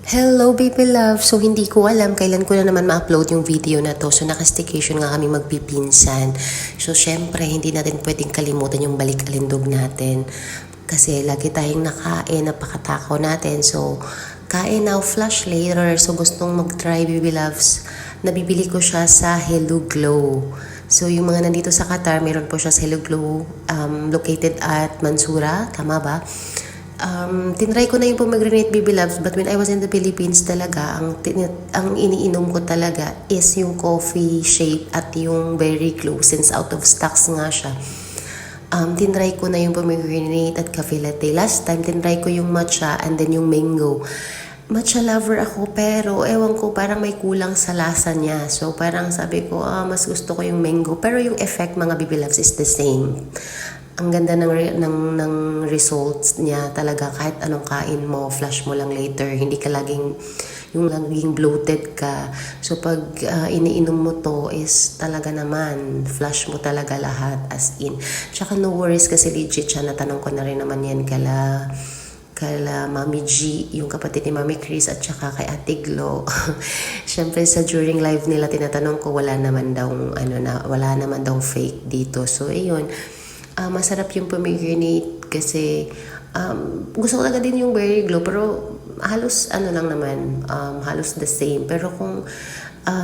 Hello baby love! So hindi ko alam kailan ko na naman ma-upload yung video na to. So naka-staycation nga kami magpipinsan. So syempre hindi natin pwedeng kalimutan yung balik-alindog natin. Kasi lagi tayong nakain, napakatakaw natin. So kain now, flush later. So gustong mag-try baby loves. Nabibili ko siya sa Hello Glow. So yung mga nandito sa Qatar, meron po siya sa Hello Glow located at Mansura. Tama ba? Tinry ko na yung pomegranate baby loves, but when I was in the Philippines talaga, ang iniinom ko talaga is yung coffee shape at yung berry glow since out of stocks nga siya. Tinry ko na yung pomegranate at cafe latte. Last time, tinry ko yung matcha and then yung mango. Matcha lover ako pero ewan ko parang may kulang sa lasa niya. So parang sabi ko, mas gusto ko yung mango. Pero yung effect mga baby loves is the same. Ang ganda ng results niya talaga kahit anong kain mo, flush mo lang later. Hindi ka laging bloated ka. So pag iniinom mo to is talaga naman, flush mo talaga lahat as in. Tsaka no worries kasi legit siya. Natanong ko na rin naman yan kala Mami G, yung kapatid ni Mami Chris at saka kay Ate Glo. Siyempre sa during live nila tinatanong ko wala naman daw fake dito. So ayun. Masarap yung pomegranate kasi gusto ko talaga din yung berry glow pero halos halos the same. Pero kung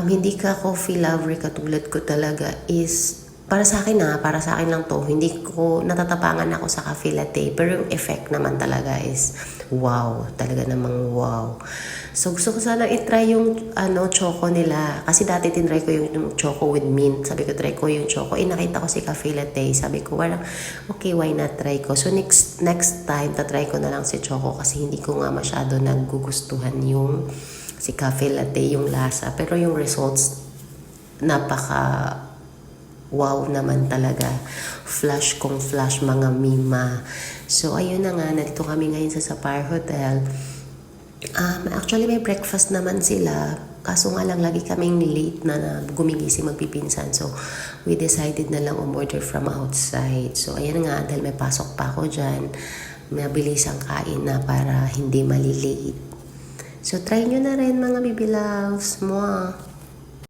hindi ka coffee lover katulad ko talaga is para sa akin lang to. Hindi ko natatapangan ako sa cafe latte pero yung effect naman talaga is wow, talaga namang wow. So gusto ko sana i-try yung choco nila kasi dati tinry ko yung choco with mint. Sabi ko try ko yung choco. Nakita ko si cafe latte. Sabi ko parang okay, why not try ko. So next time tatry ko na lang si choco kasi hindi ko nga masyado nagugustuhan yung si cafe latte yung lasa. Pero yung results napaka wow naman talaga. Flash kung flash mga mima. So ayun na nga, nandito kami ngayon sa Sapphire Hotel. Actually may breakfast naman sila. Kaso nga lang lagi kaming late na gumigising magpipinsan. So we decided na lang umorder from outside. So ayan nga, dahil may pasok pa ako dyan, mabilis ang kain na para hindi malilate. So try nyo na rin mga baby loves. Mwah!